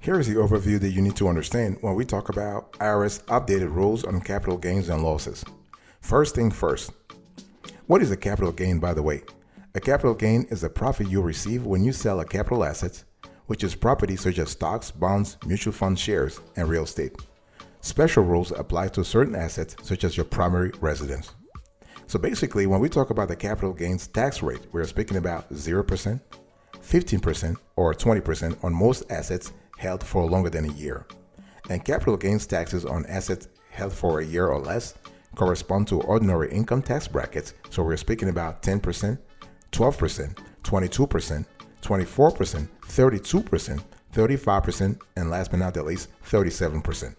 Here is the overview that you need to understand when we talk about IRS updated rules on capital gains and losses. First thing first, what is a capital gain, by the way? A capital gain is a profit you receive when you sell a capital asset, which is property such as stocks, bonds, mutual fund shares, and real estate. Special rules apply to certain assets such as your primary residence. So basically, when we talk about the capital gains tax rate, we're speaking about 0%, 15%, or 20% on most assets held for longer than a year. And capital gains taxes on assets held for a year or less correspond to ordinary income tax brackets. So we're speaking about 10%, 12%, 22%, 24%, 32%, 35%, and last but not the least, 37%.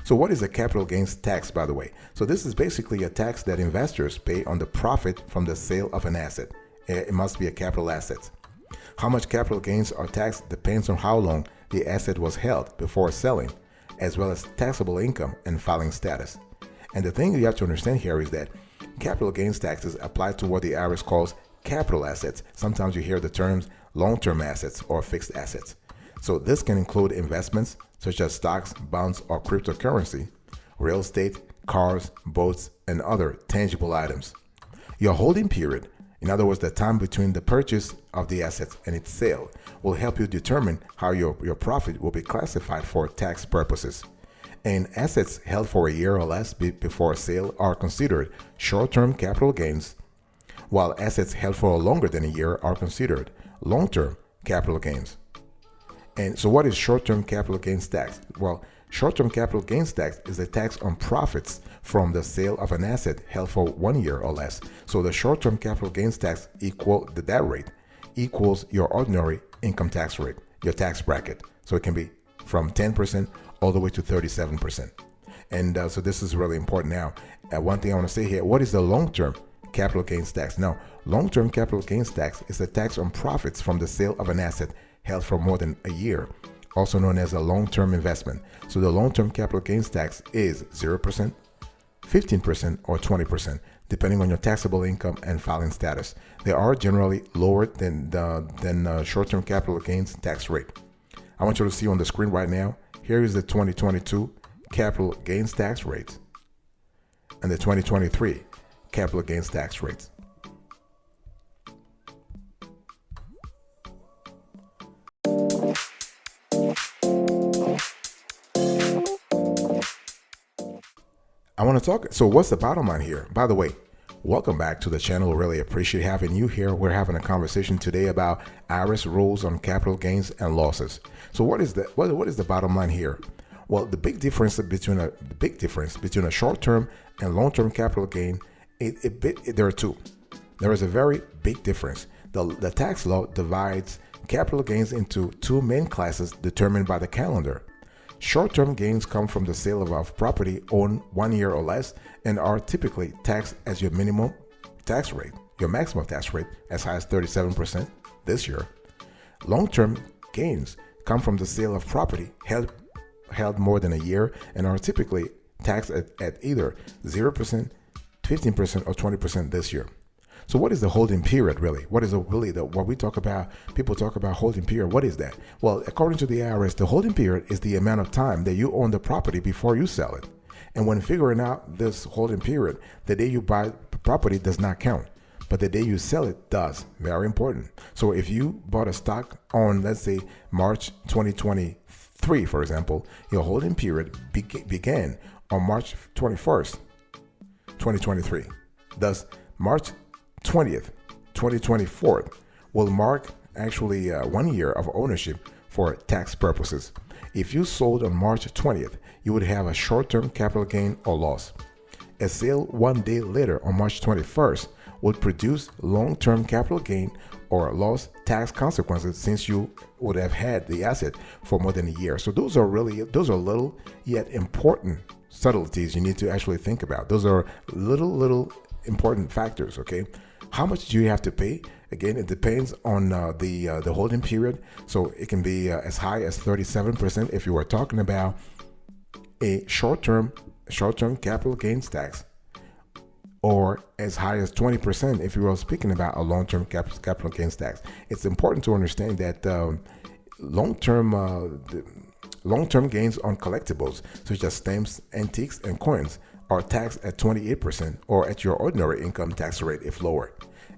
So what is a capital gains tax, by the way? So this is basically a tax that investors pay on the profit from the sale of an asset. It must be a capital asset. How much capital gains are taxed depends on how long the asset was held before selling, as well as taxable income and filing status. And the thing you have to understand here is that capital gains taxes apply to what the IRS calls capital assets. Sometimes you hear the terms long-term assets or fixed assets. So this can include investments such as stocks, bonds, or cryptocurrency, real estate, cars, boats, and other tangible items. Your holding period, in other words, the time between the purchase of the asset and its sale, will help you determine how your profit will be classified for tax purposes. And assets held for a year or less before sale are considered short-term capital gains, while assets held for longer than a year are considered long-term capital gains. And so what is short-term capital gains tax? Well, short-term capital gains tax is a tax on profits from the sale of an asset held for 1 year or less. So the short-term capital gains tax that rate equals your ordinary income tax rate, your tax bracket. So it can be from 10% all the way to 37%. And so this is really important now. One thing I want to say here, what is the long-term capital gains tax? Now, long-term capital gains tax is a tax on profits from the sale of an asset held for more than a year, also known as a long-term investment. So the long-term capital gains tax is 0%, 15%, or 20%, depending on your taxable income and filing status. They are generally lower than short-term capital gains tax rate. I want you to see on the screen right now, here is the 2022 capital gains tax rate and the 2023 capital gains tax rates. I want to talk. So what's the bottom line here? By the way, welcome back to the channel. Really appreciate having you here. We're having a conversation today about IRS rules on capital gains and losses. So what is the bottom line here? Well, the big difference between a short-term and long-term capital gain, there are two. There is a very big difference. The tax law divides capital gains into two main classes determined by the calendar. Short-term gains come from the sale of property owned 1 year or less and are typically taxed as your minimum tax rate, your maximum tax rate as high as 37% this year. Long-term gains come from the sale of property held more than a year and are typically taxed at either 0%, 15%, or 20% this year. So what is the holding period really? What is what we talk about, people talk about holding period, what is that? Well, according to the IRS, the holding period is the amount of time that you own the property before you sell it. And when figuring out this holding period, the day you buy the property does not count, but the day you sell it does. Very important. So if you bought a stock on, let's say, March 2023, for example, your holding period began on March 21st, 2023. Thus, March 20th, 2024 will mark actually 1 year of ownership for tax purposes. If you sold on March 20th, you would have a short-term capital gain or loss. A sale 1 day later on March 21st would produce long-term capital gain or loss tax consequences since you would have had the asset for more than a year. So those are little yet important subtleties you need to actually think about. Those are little important factors, okay? How much do you have to pay? Again, it depends on the holding period. So it can be as high as 37% if you were talking about a short-term capital gains tax, or as high as 20% if you are speaking about a long-term capital gains tax. It's important to understand that long-term long-term gains on collectibles, such as stamps, antiques, and coins, are taxed at 28% or at your ordinary income tax rate if lower.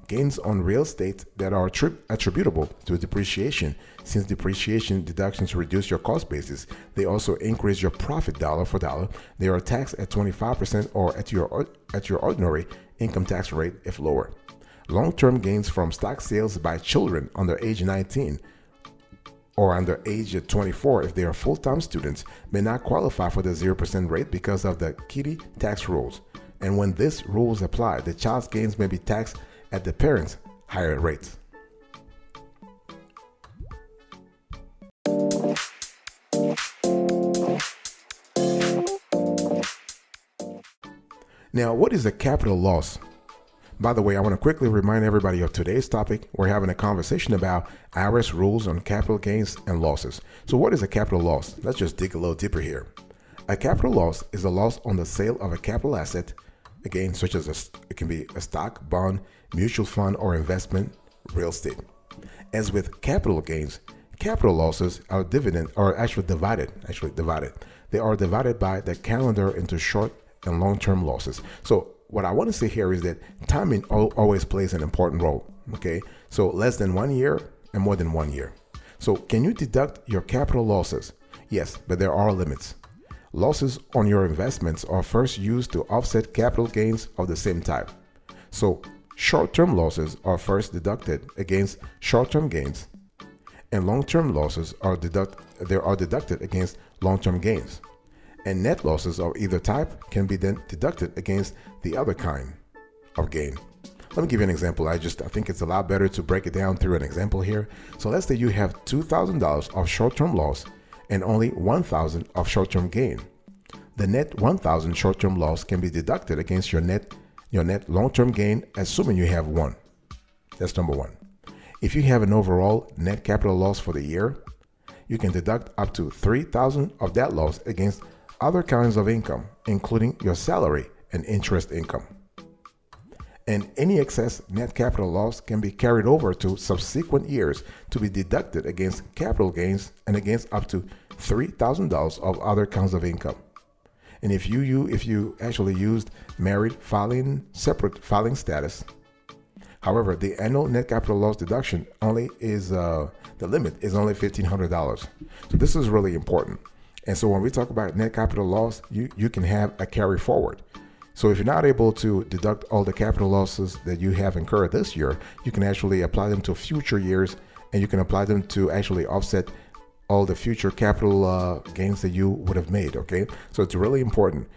Gains on real estate that are attributable to depreciation, since depreciation deductions reduce your cost basis, they also increase your profit dollar for dollar. They are taxed at 25% or at your ordinary income tax rate if lower. Long-term gains from stock sales by children under age 19 or under age 24 if they are full-time students may not qualify for the 0% rate because of the kiddie tax rules. And when these rules apply, the child's gains may be taxed at the parents' higher rates. Now, what is a capital loss? By the way, I want to quickly remind everybody of today's topic. We're having a conversation about IRS rules on capital gains and losses. So what is a capital loss? Let's just dig a little deeper here. A capital loss is a loss on the sale of a capital asset, again, such as it can be a stock, bond, mutual fund, or investment, real estate. As with capital gains, capital losses are divided. They are divided by the calendar into short and long-term losses. So what I want to say here is that timing always plays an important role. Okay, so less than 1 year and more than 1 year. So can you deduct your capital losses? Yes, but there are limits. Losses on your investments are first used to offset capital gains of the same type. So short-term losses are first deducted against short-term gains, and long-term losses are deducted against long-term gains. And net losses of either type can be then deducted against the other kind of gain. Let me give you an example. I think it's a lot better to break it down through an example here. So let's say you have $2,000 of short-term loss and only $1,000 of short-term gain. The net $1,000 short-term loss can be deducted against your net long-term gain, assuming you have one. That's number one. If you have an overall net capital loss for the year, you can deduct up to $3,000 of that loss against other kinds of income, including your salary and interest income. And any excess net capital loss can be carried over to subsequent years to be deducted against capital gains and against up to $3,000 of other kinds of income. And if you actually used separate filing status, however, the annual net capital loss deduction only is the limit is only $1,500. So this is really important. And so when we talk about net capital loss, you can have a carry forward. So if you're not able to deduct all the capital losses that you have incurred this year, you can actually apply them to future years, and you can apply them to actually offset all the future capital gains that you would have made. Okay, so it's really important.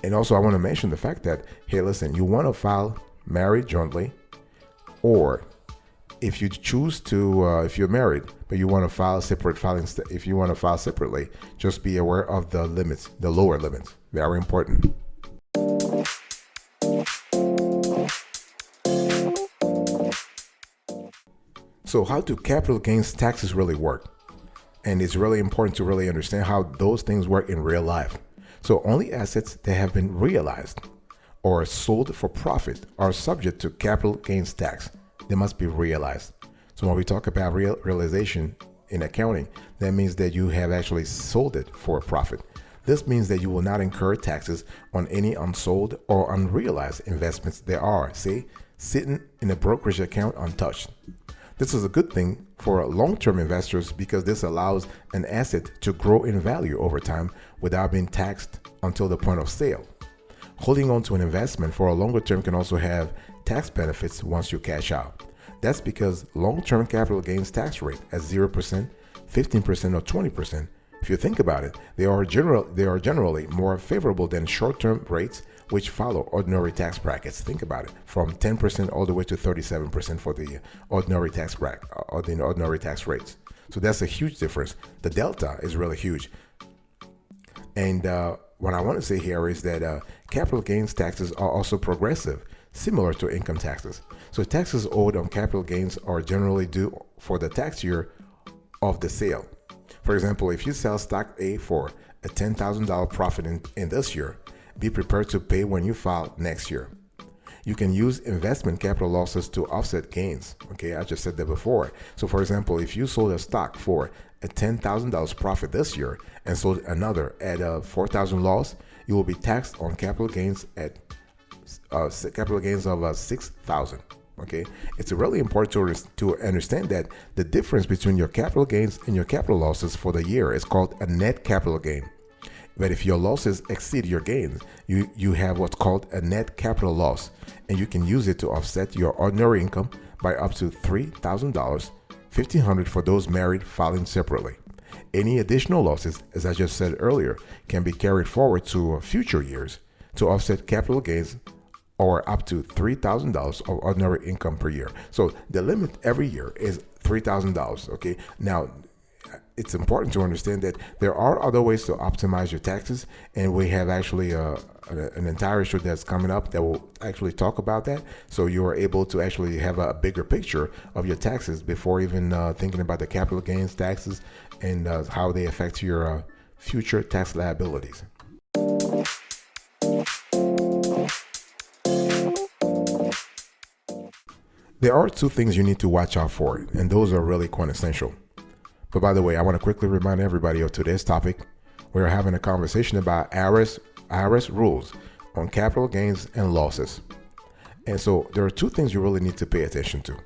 And also I want to mention the fact that, hey, listen, you want to file married jointly, or if you choose to, if you're married but you want to file if you want to file separately, just be aware of the limits, the lower limits. Very important. So how do capital gains taxes really work? And it's really important to really understand how those things work in real life. So only assets that have been realized or sold for profit are subject to capital gains tax. They must be realized. So when we talk about realization in accounting, that means that you have actually sold it for a profit. This means that you will not incur taxes on any unsold or unrealized investments that are, say, sitting in a brokerage account untouched. This is a good thing for long-term investors because this allows an asset to grow in value over time without being taxed until the point of sale. Holding on to an investment for a longer term can also have tax benefits once you cash out. That's because long-term capital gains tax rate at 0%, 15%, or 20%, if you think about it, they are generally more favorable than short-term rates which follow ordinary tax brackets. Think about it, from 10% all the way to 37% for the ordinary tax bracket or the ordinary tax rates. So that's a huge difference. The delta is really huge. And what I want to say here is that capital gains taxes are also progressive, similar to income taxes. So taxes owed on capital gains are generally due for the tax year of the sale. For example, if you sell stock A for a $10,000 profit in this year, be prepared to pay when you file next year. You can use investment capital losses to offset gains. Okay, I just said that before. So for example, if you sold a stock for a $10,000 profit this year and sold another at a $4,000 loss, you will be taxed on capital gains at capital gains of $6,000. Okay, it's really important to understand that the difference between your capital gains and your capital losses for the year is called a net capital gain. But if your losses exceed your gains, you have what's called a net capital loss, and you can use it to offset your ordinary income by up to $3,000, $1,500 for those married filing separately. Any additional losses, as I just said earlier, can be carried forward to future years to offset capital gains or up to $3,000 of ordinary income per year. So the limit every year is $3,000. Okay. Now, it's important to understand that there are other ways to optimize your taxes, and we have actually an entire show that's coming up that will actually talk about that, so you are able to actually have a bigger picture of your taxes before even thinking about the capital gains taxes and how they affect your future tax liabilities. There are two things you need to watch out for, and those are really quintessential. But by the way, I want to quickly remind everybody of today's topic. We're having a conversation about IRS rules on capital gains and losses. And so there are two things you really need to pay attention to.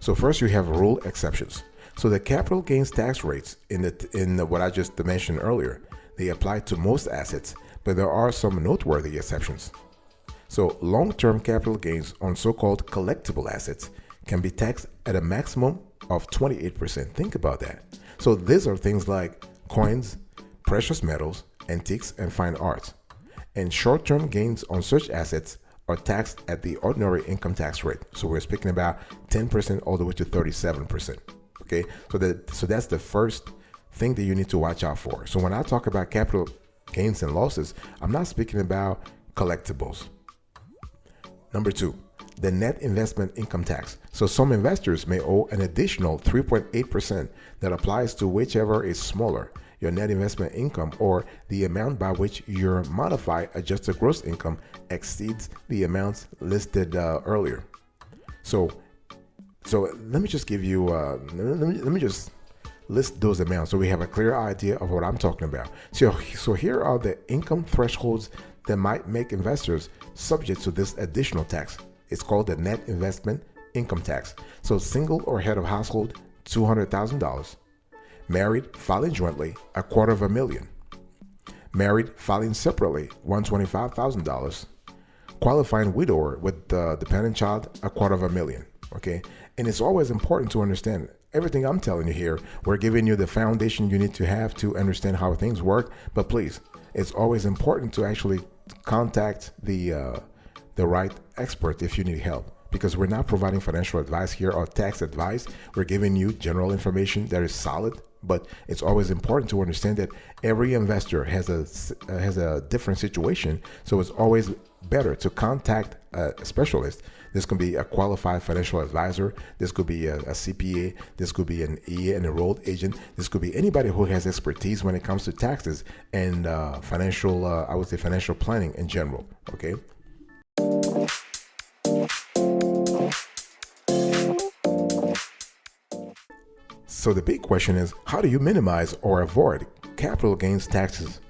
So first, you have rule exceptions. So the capital gains tax rates in what I just mentioned earlier, they apply to most assets, but there are some noteworthy exceptions. So long-term capital gains on so-called collectible assets can be taxed at a maximum of 28%. Think about that. So these are things like coins, precious metals, antiques, and fine arts. And short-term gains on such assets are taxed at the ordinary income tax rate. So we're speaking about 10% all the way to 37%. Okay, so that's the first thing that you need to watch out for. So when I talk about capital gains and losses, I'm not speaking about collectibles. Number two, the net investment income tax. So some investors may owe an additional 3.8% that applies to whichever is smaller, your net investment income, or the amount by which your modified adjusted gross income exceeds the amounts listed earlier. So let me just give you, let me just list those amounts so we have a clear idea of what I'm talking about. So here are the income thresholds that might make investors subject to this additional tax. It's called the net investment income tax. So single or head of household, $200,000. Married, filing jointly, $250,000. Married, filing separately, $125,000. Qualifying widower with the dependent child, $250,000. Okay, and it's always important to understand everything I'm telling you here. We're giving you the foundation you need to have to understand how things work. But please, it's always important to actually contact the right expert if you need help, because we're not providing financial advice here or tax advice. We're giving you general information that is solid, but it's always important to understand that every investor has a different situation. So it's always better to contact a specialist. This can be a qualified financial advisor. This could be a CPA. This could be an enrolled agent. This could be anybody who has expertise when it comes to taxes and financial, I would say financial planning in general. Okay. So the big question is, how do you minimize or avoid capital gains taxes?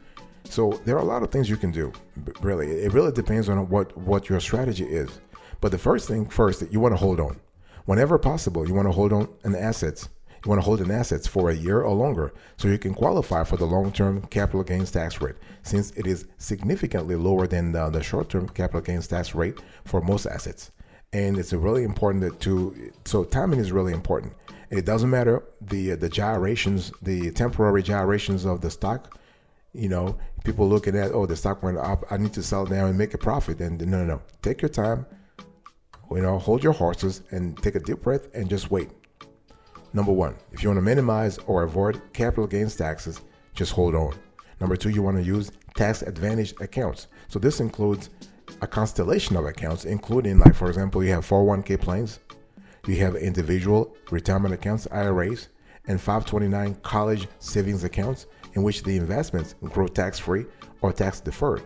So there are a lot of things you can do. Really, it really depends on what your strategy is. But the first thing first, you want to hold on. Whenever possible, you want to hold on an assets. You want to hold in assets for a year or longer so you can qualify for the long-term capital gains tax rate, since it is significantly lower than the short-term capital gains tax rate for most assets. And it's really important so timing is really important. It doesn't matter the gyrations, the temporary gyrations of the stock. You know, people looking at, oh, the stock went up, I need to sell now and make a profit. And no. Take your time, hold your horses and take a deep breath and just wait. Number one, if you want to minimize or avoid capital gains taxes, just hold on. Number two, you want to use tax advantage accounts. So this includes a constellation of accounts, including, like, for example, you have 401k plans, you have individual retirement accounts, IRAs, and 529 college savings accounts in which the investments grow tax-free or tax-deferred.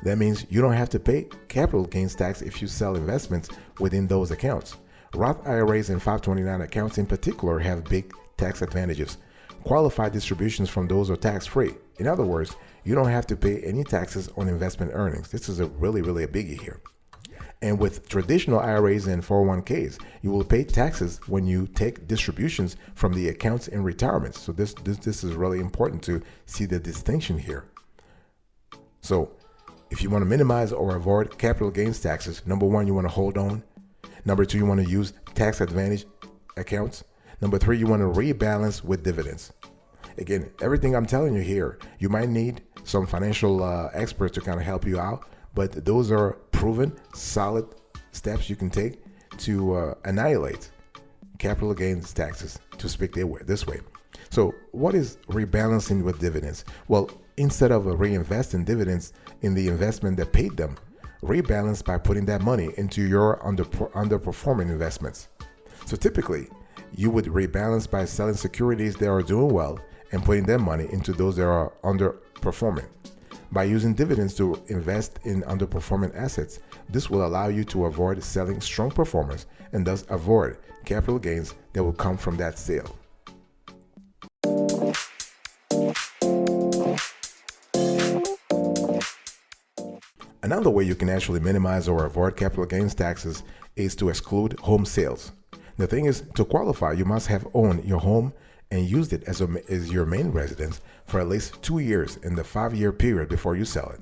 That means you don't have to pay capital gains tax if you sell investments within those accounts. Roth IRAs and 529 accounts in particular have big tax advantages. qualified distributions from those are tax-free. In other words, you don't have to pay any taxes on investment earnings. This is a really a biggie here. And with traditional IRAs and 401ks, you will pay taxes when you take distributions from the accounts in retirement. So this is really important to see the distinction here. So if you want to minimize or avoid capital gains taxes, number one, you want to hold on. Number two, you want to use tax advantage accounts. Number three, you want to rebalance with dividends. Again, everything I'm telling you here, you might need some financial experts to kind of help you out, but those are proven, solid steps you can take to annihilate capital gains taxes, to speak this way. So what is rebalancing with dividends? Well, instead of reinvesting dividends in the investment that paid them, rebalance by putting that money into your underperforming investments. So typically, you would rebalance by selling securities that are doing well and putting their money into those that are underperforming. By using dividends to invest in underperforming assets, this will allow you to avoid selling strong performers and thus avoid capital gains that will come from that sale. Another way you can actually minimize or avoid capital gains taxes is to exclude home sales. The thing is, to qualify, you must have owned your home and used it as your main residence for at least 2 years in the 5-year period before you sell it.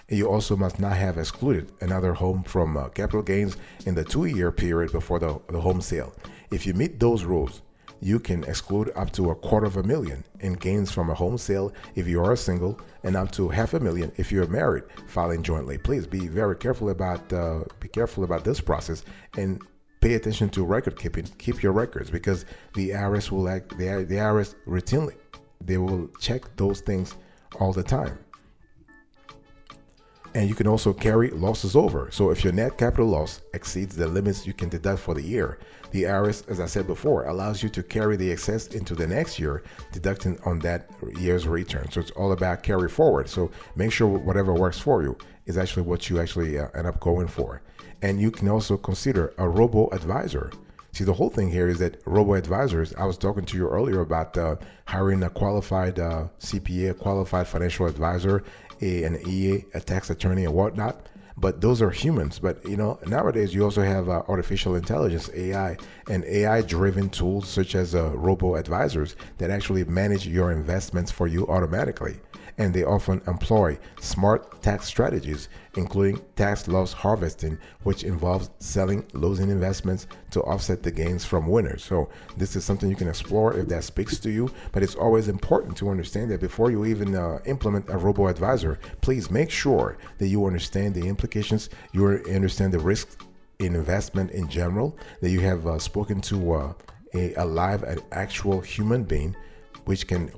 And you also must not have excluded another home from capital gains in the 2-year period before the home sale. If you meet those rules, you can exclude up to $250,000 in gains from a home sale if you are single, and up to $500,000 if you're married filing jointly. Please be very careful about this process and pay attention to record keeping. Keep your records, because the IRS will the IRS routinely, they will check those things all the time. And you can also carry losses over. So if your net capital loss exceeds the limits you can deduct for the year, the IRS, as I said before, allows you to carry the excess into the next year, deducting on that year's return. So it's all about carry forward. So make sure whatever works for you is actually what you actually end up going for. And you can also consider a robo-advisor. See, the whole thing here is that robo-advisors, I was talking to you earlier about hiring a qualified CPA, a qualified financial advisor, an EA, a tax attorney, and whatnot. But those are humans. But nowadays you also have artificial intelligence, AI, and AI-driven tools such as robo-advisors that actually manage your investments for you automatically. And they often employ smart tax strategies, including tax loss harvesting, which involves selling losing investments to offset the gains from winners. So this is something you can explore if that speaks to you. But it's always important to understand that before you even implement a robo-advisor, please make sure that you understand the implications, you understand the risks in investment in general, that you have spoken to a live, an actual human being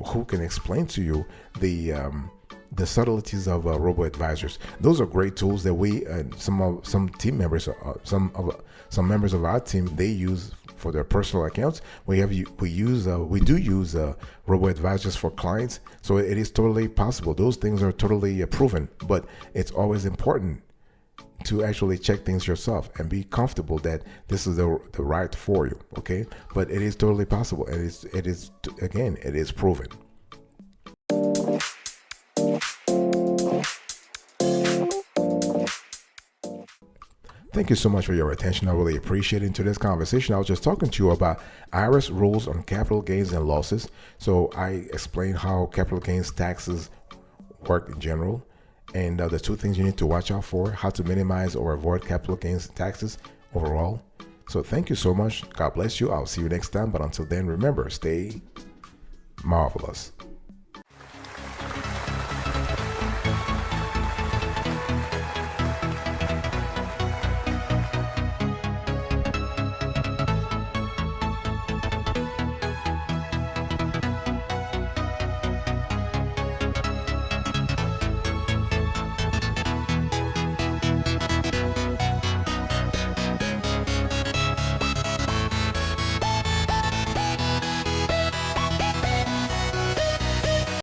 who can explain to you the subtleties of robo-advisors. Those are great tools that we some team members, some members of our team, they use for their personal accounts. We do use robo-advisors for clients, so it is totally possible. Those things are totally proven, but it's always important to actually check things yourself and be comfortable that this is the right for you. Okay, but it is totally possible. It is proven. Thank you so much for your attention. I really appreciate it. In today's conversation, I was just talking to you about IRS rules on capital gains and losses. So I explained how capital gains taxes work in general, and the two things you need to watch out for, how to minimize or avoid capital gains taxes overall. So thank you so much. God bless you. I'll see you next time. But until then, remember, stay marvelous.